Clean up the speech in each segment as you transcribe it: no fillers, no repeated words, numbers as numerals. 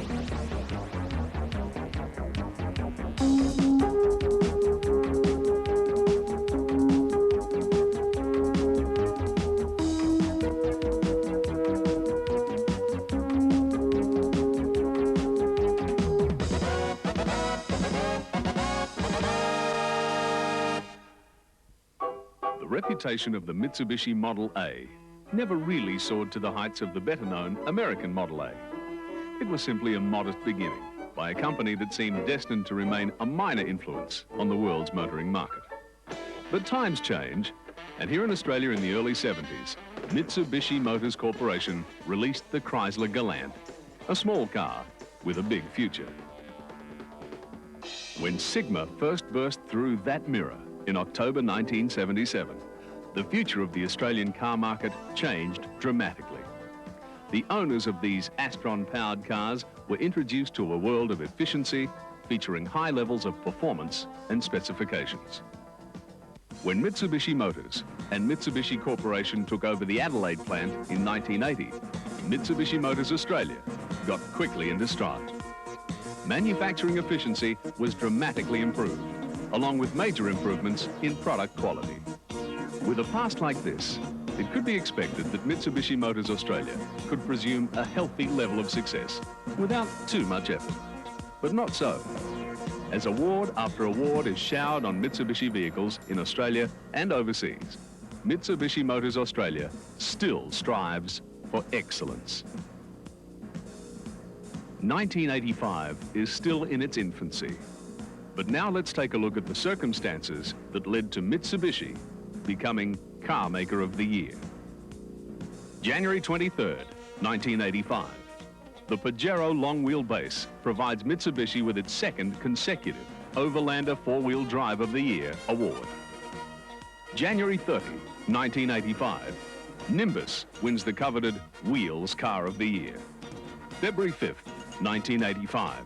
The reputation of the Mitsubishi Model A never really soared to the heights of the better-known American Model A. It was simply a modest beginning by a company that seemed destined to remain a minor influence on the world's motoring market. But times change, and here in Australia in the early 70s, Mitsubishi Motors Corporation released the Chrysler Galant, a small car with a big future. When Sigma first burst through that mirror in October 1977, the future of the Australian car market changed dramatically. The owners of these Astron-powered cars were introduced to a world of efficiency, featuring high levels of performance and specifications. When Mitsubishi Motors and Mitsubishi Corporation took over the Adelaide plant in 1980, Mitsubishi Motors Australia got quickly into stride. Manufacturing efficiency was dramatically improved, along with major improvements in product quality. With a past like this, it could be expected that Mitsubishi Motors Australia could presume a healthy level of success without too much effort. But not so. As award after award is showered on Mitsubishi vehicles in Australia and overseas, Mitsubishi Motors Australia still strives for excellence. 1985 is still in its infancy. But now let's take a look at the circumstances that led to Mitsubishi becoming Car Maker of the Year. January 23rd, 1985. The Pajero long wheelbase provides Mitsubishi with its second consecutive Overlander four-wheel drive of the year award. January 30, 1985. Nimbus wins the coveted Wheels Car of the Year. February 5th, 1985.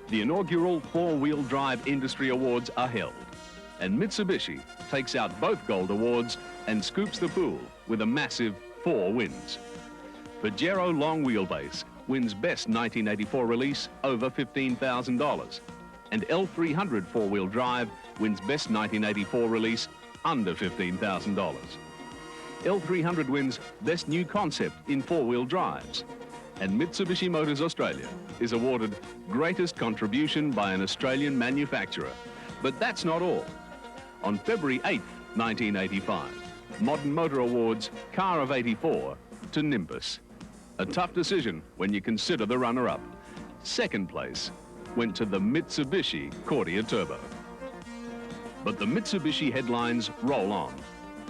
The inaugural four-wheel drive industry awards are held, and Mitsubishi takes out both gold awards and scoops the pool with a massive 4 wins. Pajero long wheelbase wins Best 1984 release over $15,000, and L300 four-wheel drive wins Best 1984 release under $15,000. L300 wins Best New Concept in four-wheel drives, and Mitsubishi Motors Australia is awarded Greatest Contribution by an Australian Manufacturer. But that's not all. On February 8th, 1985, Modern Motor awards Car of 84 to Nimbus. A tough decision when you consider the runner-up. Second place went to the Mitsubishi Cordia Turbo. But the Mitsubishi headlines roll on.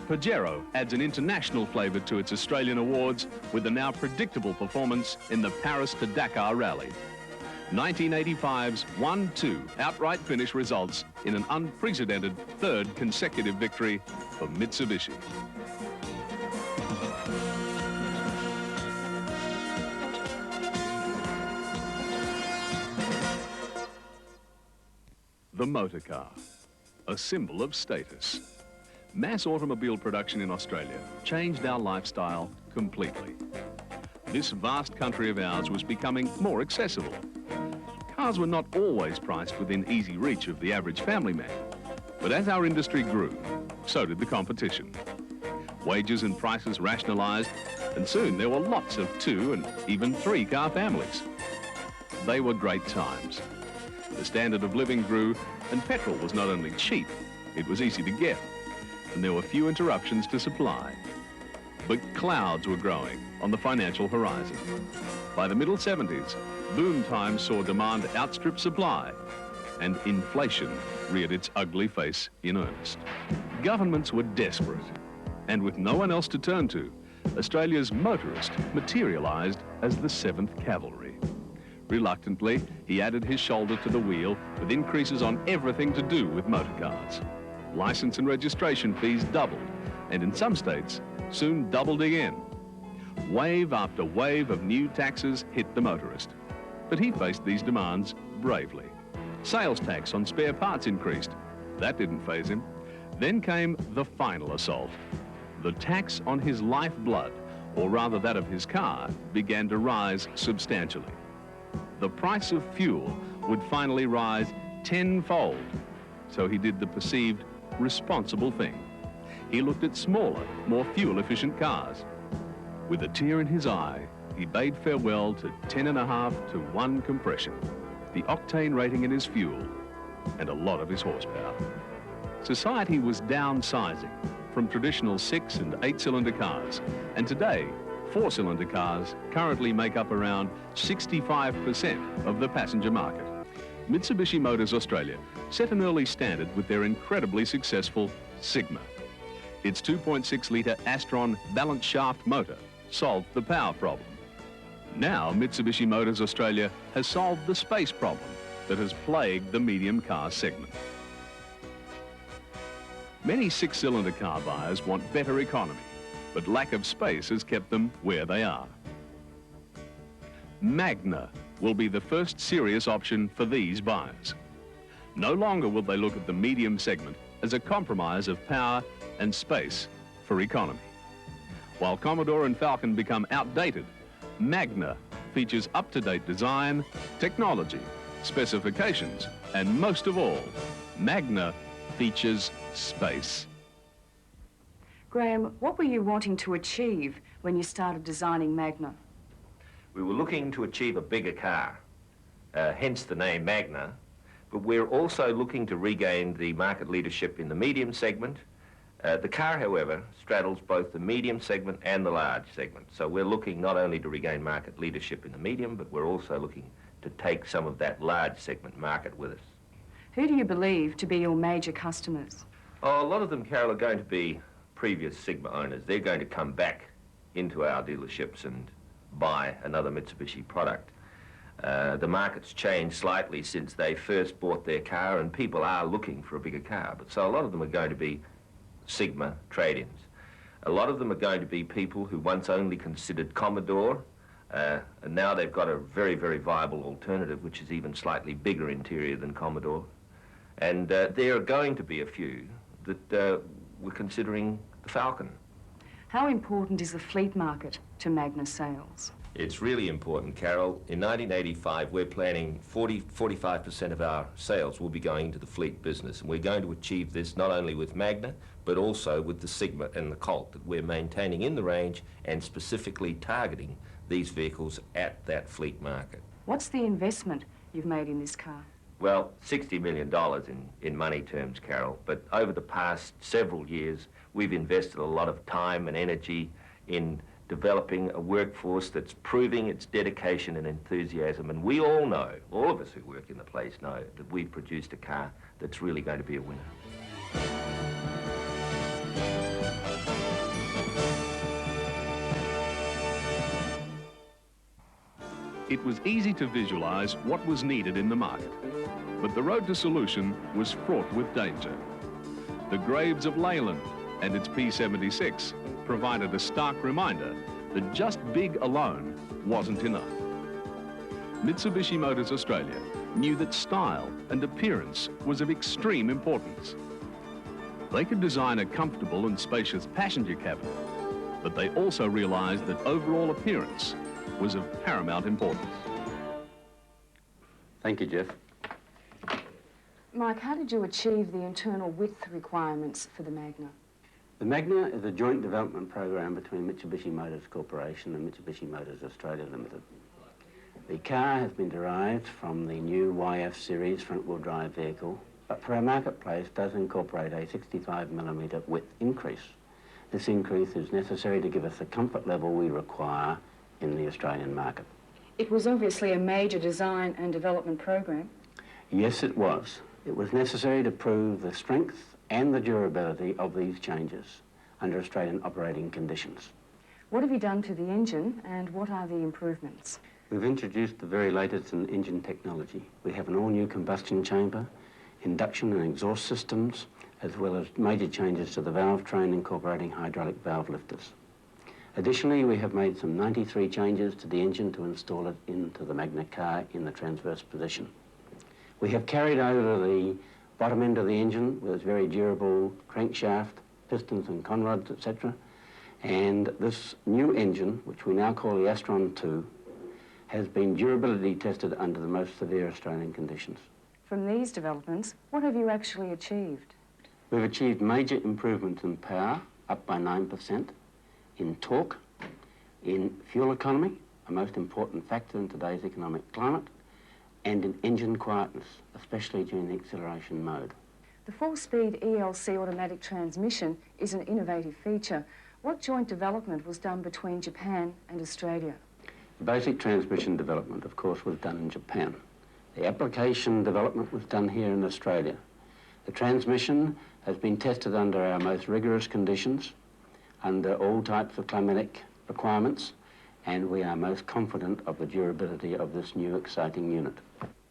Pajero adds an international flavour to its Australian awards with the now predictable performance in the Paris to Dakar Rally. 1985's 1-2 outright finish results in an unprecedented third consecutive victory for Mitsubishi. The motor car, a symbol of status. Mass automobile production in Australia changed our lifestyle completely. This vast country of ours was becoming more accessible. Cars were not always priced within easy reach of the average family man. But as our industry grew, so did the competition. Wages and prices rationalised, and soon there were lots of 2 and even 3 car families. They were great times. The standard of living grew, and petrol was not only cheap, it was easy to get, and there were few interruptions to supply. But clouds were growing on the financial horizon. By the middle 70s, boom times saw demand outstrip supply, and inflation reared its ugly face in earnest. Governments were desperate, and with no one else to turn to, Australia's motorist materialised as the 7th Cavalry. Reluctantly, he added his shoulder to the wheel with increases on everything to do with motorcars. Licence and registration fees doubled, and in some states, soon doubled again. Wave after wave of new taxes hit the motorist, but he faced these demands bravely. Sales tax on spare parts increased. That didn't faze him. Then came the final assault. The tax on his lifeblood, or rather that of his car, began to rise substantially. the price of fuel would finally rise tenfold. So he did the perceived responsible thing. He looked at smaller, more fuel-efficient cars. With a tear in his eye, he bade farewell to 10.5 to 1 compression, the octane rating in his fuel, and a lot of his horsepower. Society was downsizing from traditional 6- and 8-cylinder cars, and today, 4-cylinder cars currently make up around 65% of the passenger market. Mitsubishi Motors Australia set an early standard with their incredibly successful Sigma. Its 2.6-litre Astron balance shaft motor solved the power problem. Now Mitsubishi Motors Australia has solved the space problem that has plagued the medium car segment. Many 6-cylinder car buyers want better economy, but lack of space has kept them where they are. Magna will be the first serious option for these buyers. No longer will they look at the medium segment as a compromise of power and space for economy. While Commodore and Falcon become outdated, Magna features up-to-date design, technology, specifications, and most of all, Magna features space. Graham, what were you wanting to achieve when you started designing Magna? We were looking to achieve a bigger car, hence the name Magna, but we're also looking to regain the market leadership in the medium segment. The car, however, straddles both the medium segment and the large segment, so we're looking not only to regain market leadership in the medium, but we're also looking to take some of that large segment market with us. Who do you believe to be your major customers? Oh, a lot of them, Carol, are going to be previous Sigma owners. They're going to come back into our dealerships and buy another Mitsubishi product. The market's changed slightly since they first bought their car, and people are looking for a bigger car. But so a lot of them are going to be Sigma trade-ins. A lot of them are going to be people who once only considered Commodore, and now they've got a very, very viable alternative, which is even slightly bigger interior than Commodore. And there are going to be a few that we're considering the Falcon. How important is the fleet market to Magna sales? It's really important, Carol. In 1985, we're planning 45% of our sales will be going into the fleet business, and we're going to achieve this not only with Magna, but also with the Sigma and the Colt, that we're maintaining in the range and specifically targeting these vehicles at that fleet market. What's the investment you've made in this car? Well, $60 million in money terms, Carol, but over the past several years, we've invested a lot of time and energy in developing a workforce that's proving its dedication and enthusiasm. And we all know, all of us who work in the place know, that we've produced a car that's really going to be a winner. It was easy to visualize what was needed in the market, but the road to solution was fraught with danger. The graves of Leyland and its P76 provided a stark reminder that just big alone wasn't enough. Mitsubishi Motors Australia knew that style and appearance was of extreme importance. They could design a comfortable and spacious passenger cabin, but they also realized that overall appearance was of paramount importance. Thank you, Jeff. Mike, how did you achieve the internal width requirements for the Magna? The Magna is a joint development program between Mitsubishi Motors Corporation and Mitsubishi Motors Australia Limited. The car has been derived from the new YF series front-wheel drive vehicle, but for our marketplace does incorporate a 65mm width increase. This increase is necessary to give us the comfort level we require in the Australian market. It was obviously a major design and development program. Yes, it was. It was necessary to prove the strength and the durability of these changes under Australian operating conditions. What have you done to the engine, and what are the improvements? We've introduced the very latest in engine technology. We have an all-new combustion chamber, induction and exhaust systems, as well as major changes to the valve train incorporating hydraulic valve lifters. Additionally, we have made some 93 changes to the engine to install it into the Magna car in the transverse position. We have carried over the bottom end of the engine with its very durable crankshaft, pistons and conrods, etc. And this new engine, which we now call the Astron 2, has been durability tested under the most severe Australian conditions. From these developments, what have you actually achieved? We've achieved major improvements in power, up by 9%, in torque, in fuel economy, a most important factor in today's economic climate, and in engine quietness, especially during the acceleration mode. The 4-speed ELC automatic transmission is an innovative feature. What joint development was done between Japan and Australia? The basic transmission development, of course, was done in Japan. The application development was done here in Australia. The transmission has been tested under our most rigorous conditions, under all types of climatic requirements, and we are most confident of the durability of this new exciting unit.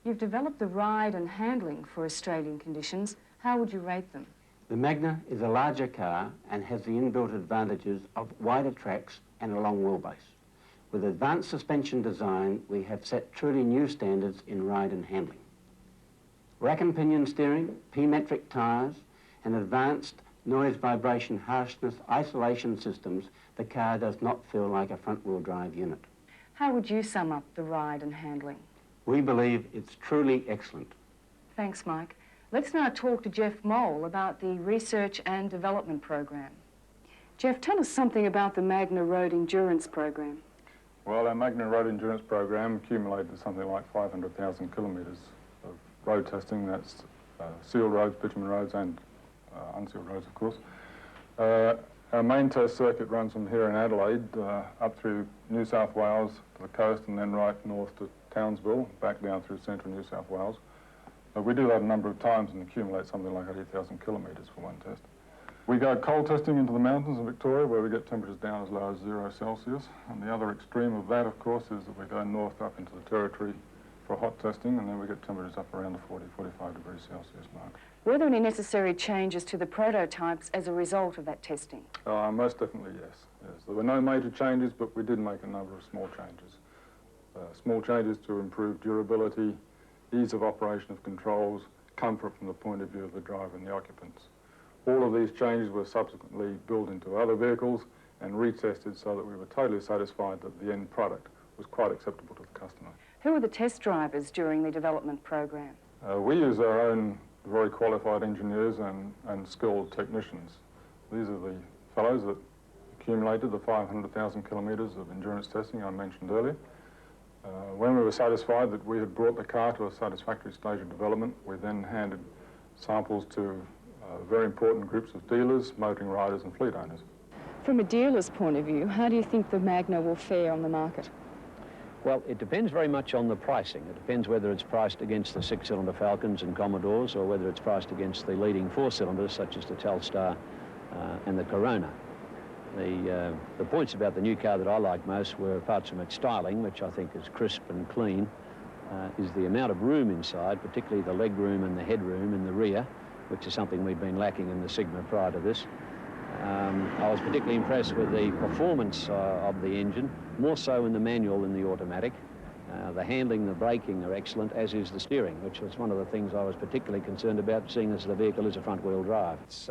You've developed the ride and handling for Australian conditions. How would you rate them? The Magna is a larger car and has the inbuilt advantages of wider tracks and a long wheelbase. With advanced suspension design, we have set truly new standards in ride and handling. Rack and pinion steering, P-metric tyres, and advanced noise, vibration, harshness, isolation systems, the car does not feel like a front-wheel drive unit. How would you sum up the ride and handling? We believe it's truly excellent. Thanks, Mike. Let's now talk to Jeff Mole about the research and development program. Jeff, tell us something about the Magna Road Endurance program. Well, our Magna Road Endurance program accumulated something like 500,000 kilometres of road testing. That's sealed roads, bitumen roads, and unsealed roads, of course. Our main test circuit runs from here in Adelaide up through New South Wales to the coast and then right north to Townsville, back down through central New South Wales. We do that a number of times and accumulate something like 80,000 kilometres for one test. We go cold testing into the mountains of Victoria where we get temperatures down as low as 0 Celsius. And the other extreme of that, of course, is that we go north up into the Territory for hot testing, and then we get temperatures up around the 40, 45 degrees Celsius mark. Were there any necessary changes to the prototypes as a result of that testing? Most definitely, yes. There were no major changes, but we did make a number of small changes. Small changes to improve durability, ease of operation of controls, comfort from the point of view of the driver and the occupants. All of these changes were subsequently built into other vehicles and retested so that we were totally satisfied that the end product was quite acceptable to the customer. Who were the test drivers during the development program? We use our own very qualified engineers and skilled technicians. These are the fellows that accumulated the 500,000 kilometres of endurance testing I mentioned earlier. When we were satisfied that we had brought the car to a satisfactory stage of development, we then handed samples to very important groups of dealers, motoring riders and fleet owners. From a dealer's point of view, how do you think the Magna will fare on the market? Well, it depends very much on the pricing. It depends whether it's priced against the 6-cylinder Falcons and Commodores or whether it's priced against the leading 4-cylinders such as the Telstar and the Corona. The points about the new car that I like most were, apart from its styling, which I think is crisp and clean, is the amount of room inside, particularly the leg room and the headroom in the rear, which is something we'd been lacking in the Sigma prior to this. I was particularly impressed with the performance of the engine, more so in the manual than the automatic. The handling, the braking are excellent, as is the steering, which was one of the things I was particularly concerned about, seeing as the vehicle is a front-wheel drive. It's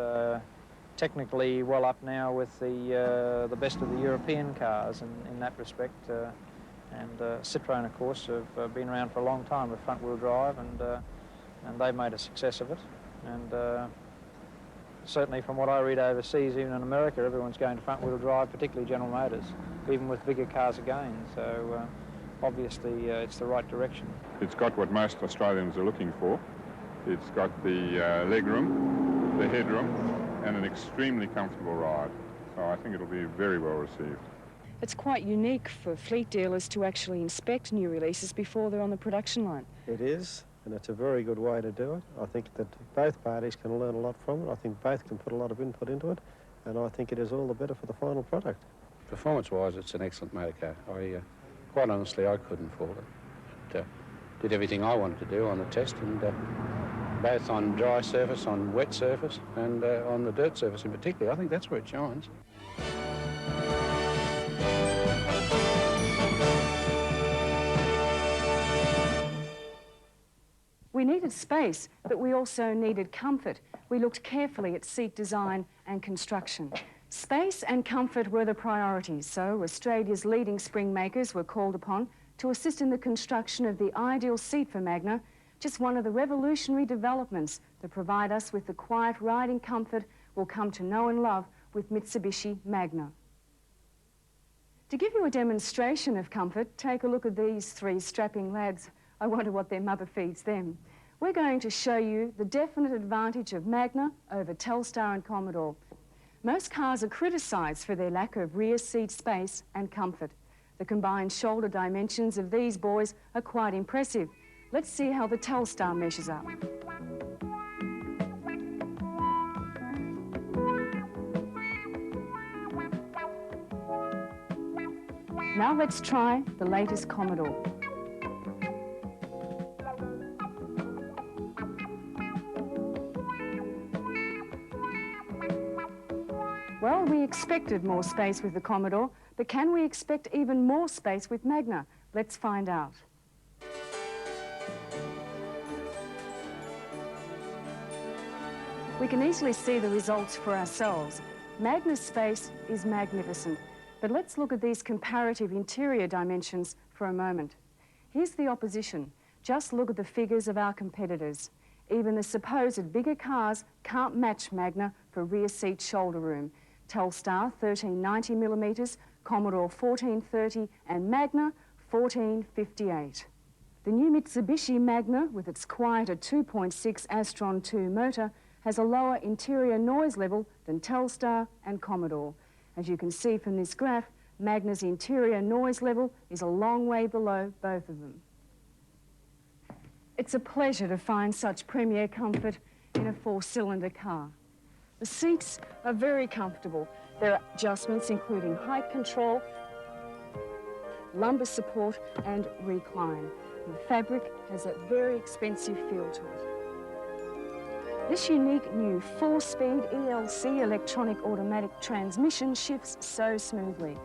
technically well up now with the best of the European cars in that respect. And Citroën, of course, have been around for a long time with front-wheel drive, and they've made a success of it. And certainly from what I read overseas, even in America, everyone's going to front-wheel drive, particularly General Motors, even with bigger cars again. So obviously it's the right direction. It's got what most Australians are looking for. It's got the legroom, the headroom, and an extremely comfortable ride. So I think it'll be very well received. It's quite unique for fleet dealers to actually inspect new releases before they're on the production line. It is, and it's a very good way to do it. I think that both parties can learn a lot from it. I think both can put a lot of input into it, and I think it is all the better for the final product. Performance-wise, it's an excellent motor car. Quite honestly, I couldn't fault it. It did everything I wanted to do on the test, and both on dry surface, on wet surface, and on the dirt surface in particular. I think that's where it shines. We needed space, but we also needed comfort. We looked carefully at seat design and construction. Space and comfort were the priorities, so Australia's leading spring makers were called upon to assist in the construction of the ideal seat for Magna, just one of the revolutionary developments that provide us with the quiet riding comfort we'll come to know and love with Mitsubishi Magna. To give you a demonstration of comfort, take a look at these three strapping lads. I wonder what their mother feeds them. We're going to show you the definite advantage of Magna over Telstar and Commodore. Most cars are criticised for their lack of rear seat space and comfort. The combined shoulder dimensions of these boys are quite impressive. Let's see how the Telstar measures up. Now let's try the latest Commodore. Well, we expected more space with the Commodore, but can we expect even more space with Magna? Let's find out. We can easily see the results for ourselves. Magna's space is magnificent, but let's look at these comparative interior dimensions for a moment. Here's the opposition. Just look at the figures of our competitors. Even the supposed bigger cars can't match Magna for rear seat shoulder room. Telstar 1390mm, Commodore 1430, and Magna 1458. The new Mitsubishi Magna, with its quieter 2.6 Astron 2 motor, has a lower interior noise level than Telstar and Commodore. As you can see from this graph, Magna's interior noise level is a long way below both of them. It's a pleasure to find such premier comfort in a four-cylinder car. The seats are very comfortable. There are adjustments including height control, lumbar support, and recline. The fabric has a very expensive feel to it. This unique new 4-speed ELC electronic automatic transmission shifts so smoothly.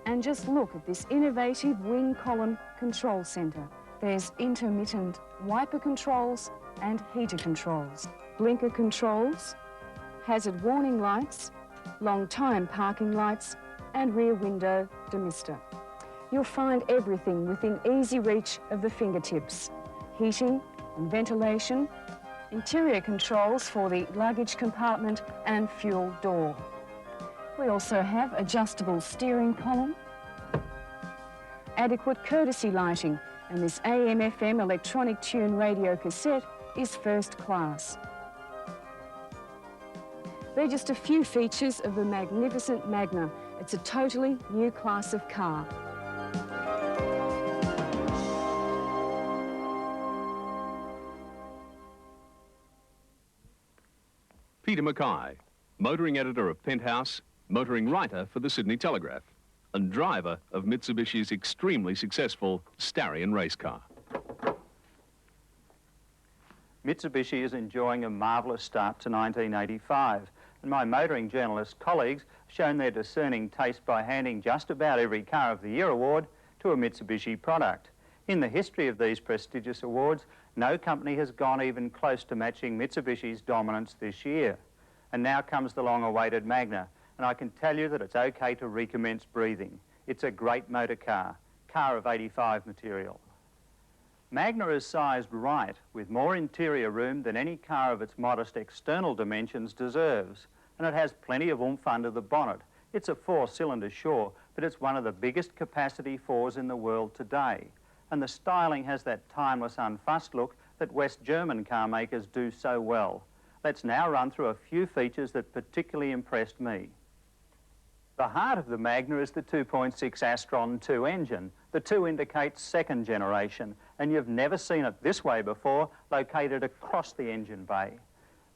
And just look at this innovative wing column control centre. There's intermittent wiper controls and heater controls, blinker controls, hazard warning lights, long time parking lights, and rear window demister. You'll find everything within easy reach of the fingertips. Heating and ventilation, interior controls for the luggage compartment and fuel door. We also have adjustable steering column, adequate courtesy lighting, and this AM/FM electronic tune radio cassette is first class. They're just a few features of the magnificent Magna. It's a totally new class of car. Peter Mackay, motoring editor of Penthouse, motoring writer for the Sydney Telegraph, and driver of Mitsubishi's extremely successful Starion race car. Mitsubishi is enjoying a marvellous start to 1985, and my motoring journalist colleagues have shown their discerning taste by handing just about every Car of the Year award to a Mitsubishi product. In the history of these prestigious awards, no company has gone even close to matching Mitsubishi's dominance this year. And now comes the long-awaited Magna, and I can tell you that it's okay to recommence breathing. It's a great motor car of 85 material. Magna is sized right, with more interior room than any car of its modest external dimensions deserves, and it has plenty of oomph under the bonnet. It's a 4-cylinder, sure, but it's one of the biggest capacity 4s in the world today, and the styling has that timeless, unfussed look that West German car makers do so well. Let's now run through a few features that particularly impressed me. The heart of the Magna is the 2.6 Astron 2 engine. The 2 indicates second generation, and you've never seen it this way before, located across the engine bay.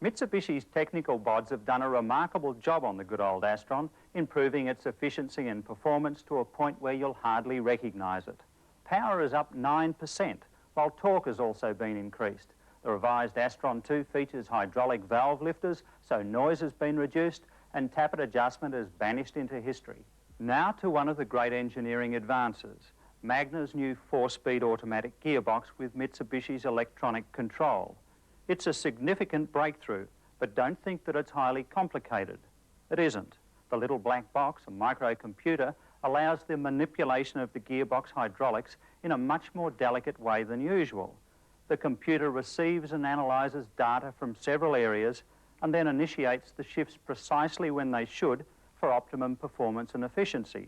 Mitsubishi's technical bods have done a remarkable job on the good old Astron, improving its efficiency and performance to a point where you'll hardly recognise it. Power is up 9%, while torque has also been increased. The revised Astron 2 features hydraulic valve lifters, so noise has been reduced, and tappet adjustment is banished into history. Now to one of the great engineering advances, Magna's new 4-speed automatic gearbox with Mitsubishi's electronic control. It's a significant breakthrough, but don't think that it's highly complicated. It isn't. The little black box, a microcomputer, allows the manipulation of the gearbox hydraulics in a much more delicate way than usual. The computer receives and analyses data from several areas and then initiates the shifts precisely when they should for optimum performance and efficiency.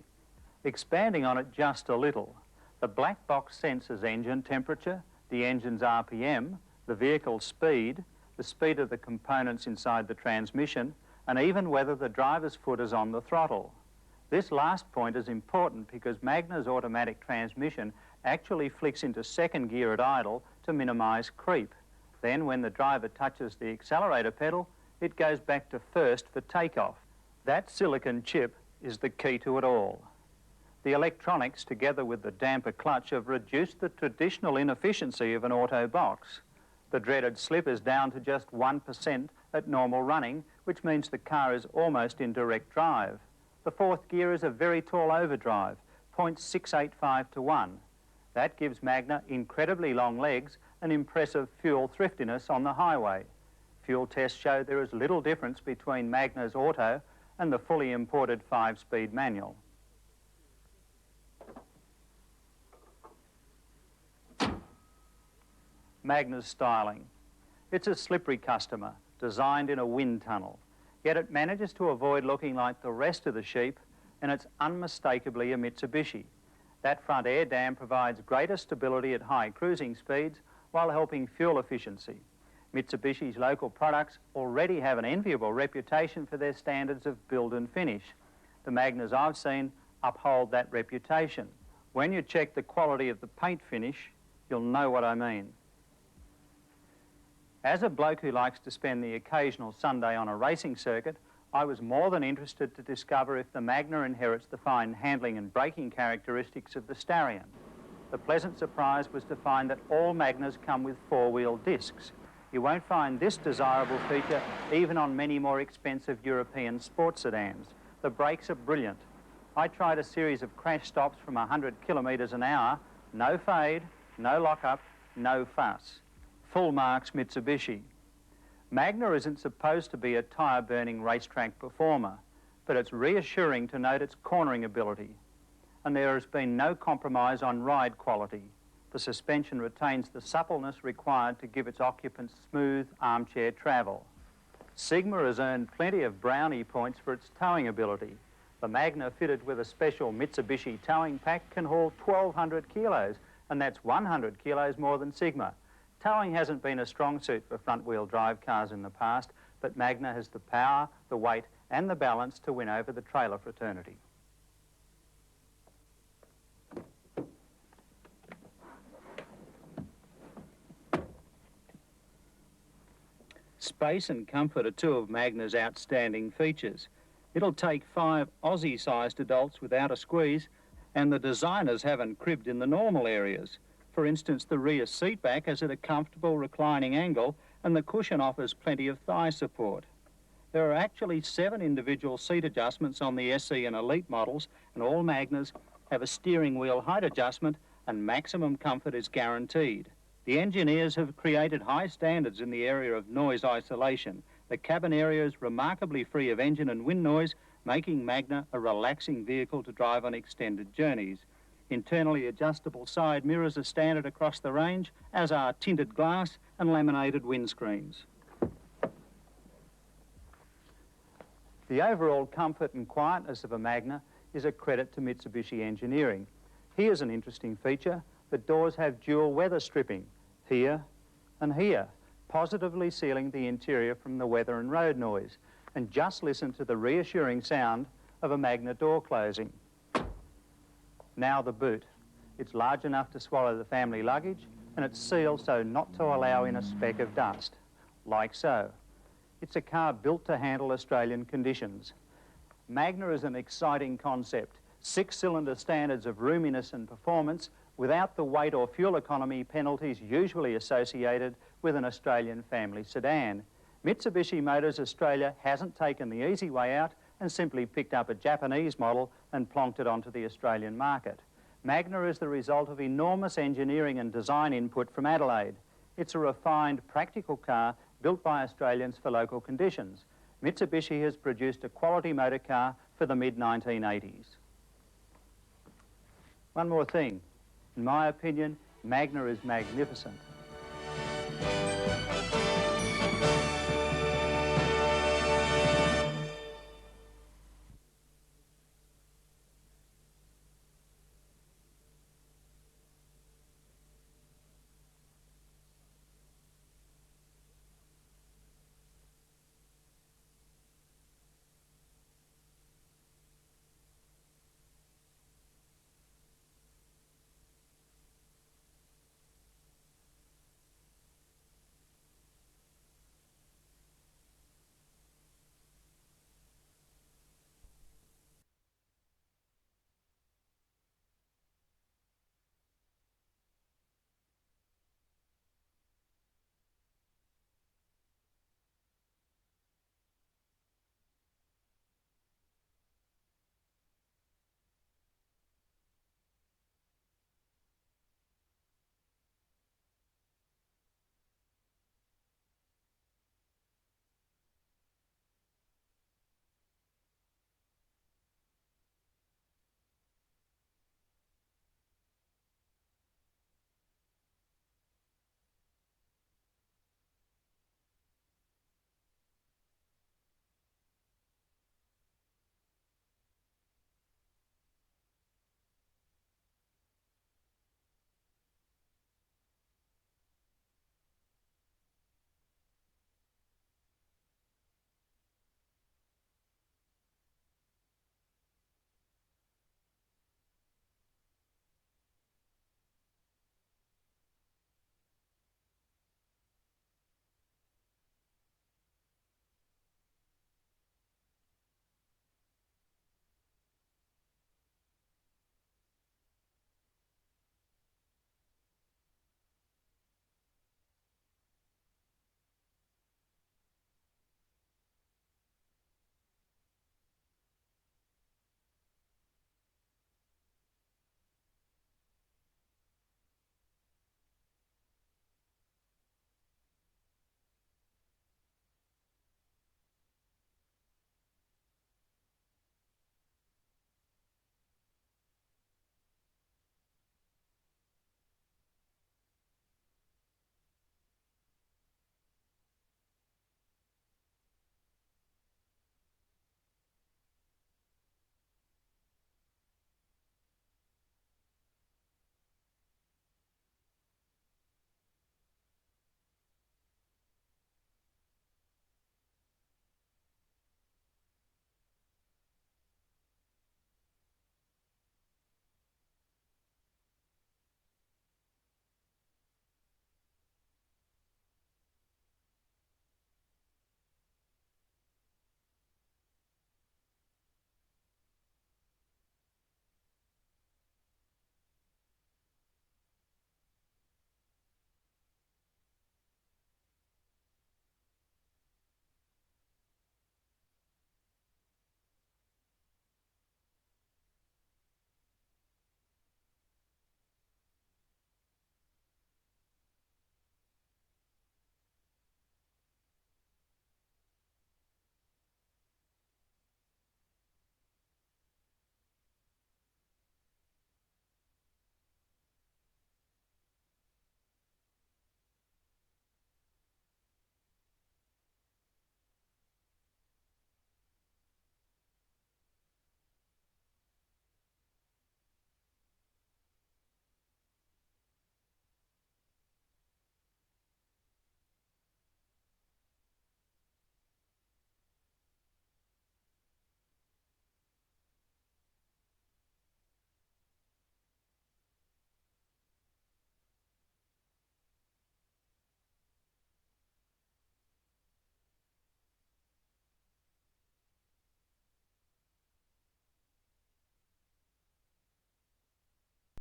Expanding on it just a little, the black box senses engine temperature, the engine's RPM, the vehicle's speed, the speed of the components inside the transmission, and even whether the driver's foot is on the throttle. This last point is important because Magna's automatic transmission actually flicks into second gear at idle to minimise creep. Then when the driver touches the accelerator pedal, it goes back to first for takeoff. That silicon chip is the key to it all. The electronics, together with the damper clutch, have reduced the traditional inefficiency of an auto box. The dreaded slip is down to just 1% at normal running, which means the car is almost in direct drive. The fourth gear is a very tall overdrive, 0.685 to 1. That gives Magna incredibly long legs and impressive fuel thriftiness on the highway. Fuel tests show there is little difference between Magna's auto and the fully imported 5-speed manual. Magna's styling. It's a slippery customer, designed in a wind tunnel, yet it manages to avoid looking like the rest of the sheep, and it's unmistakably a Mitsubishi. That front air dam provides greater stability at high cruising speeds while helping fuel efficiency. Mitsubishi's local products already have an enviable reputation for their standards of build and finish. The Magnas I've seen uphold that reputation. When you check the quality of the paint finish, you'll know what I mean. As a bloke who likes to spend the occasional Sunday on a racing circuit, I was more than interested to discover if the Magna inherits the fine handling and braking characteristics of the Starion. The pleasant surprise was to find that all Magnas come with four-wheel discs. You won't find this desirable feature even on many more expensive European sports sedans. The brakes are brilliant. I tried a series of crash stops from 100 kilometres an hour, no fade, no lock-up, no fuss. Full marks Mitsubishi. Magna isn't supposed to be a tyre-burning racetrack performer, but it's reassuring to note its cornering ability. And there has been no compromise on ride quality. The suspension retains the suppleness required to give its occupants smooth armchair travel. Sigma has earned plenty of brownie points for its towing ability. The Magna, fitted with a special Mitsubishi towing pack, can haul 1,200 kilos, and that's 100 kilos more than Sigma. Towing hasn't been a strong suit for front-wheel drive cars in the past, but Magna has the power, the weight, and the balance to win over the trailer fraternity. Space and comfort are two of Magna's outstanding features. It'll take 5 Aussie-sized adults without a squeeze, and the designers haven't cribbed in the normal areas. For instance, the rear seat back is at a comfortable reclining angle, and the cushion offers plenty of thigh support. There are actually 7 individual seat adjustments on the SE and Elite models, and all Magnas have a steering wheel height adjustment, and maximum comfort is guaranteed. The engineers have created high standards in the area of noise isolation. The cabin area is remarkably free of engine and wind noise, making Magna a relaxing vehicle to drive on extended journeys. Internally adjustable side mirrors are standard across the range, as are tinted glass and laminated windscreens. The overall comfort and quietness of a Magna is a credit to Mitsubishi engineering. Here's an interesting feature. The doors have dual weather stripping, here and here, positively sealing the interior from the weather and road noise. And just listen to the reassuring sound of a Magna door closing. Now the boot. It's large enough to swallow the family luggage, and it's sealed so not to allow in a speck of dust, like so. It's a car built to handle Australian conditions. Magna is an exciting concept. 6-cylinder standards of roominess and performance without the weight or fuel economy penalties usually associated with an Australian family sedan. Mitsubishi Motors Australia hasn't taken the easy way out and simply picked up a Japanese model and plonked it onto the Australian market. Magna is the result of enormous engineering and design input from Adelaide. It's a refined, practical car built by Australians for local conditions. Mitsubishi has produced a quality motor car for the mid-1980s. One more thing. In my opinion, Magna is magnificent.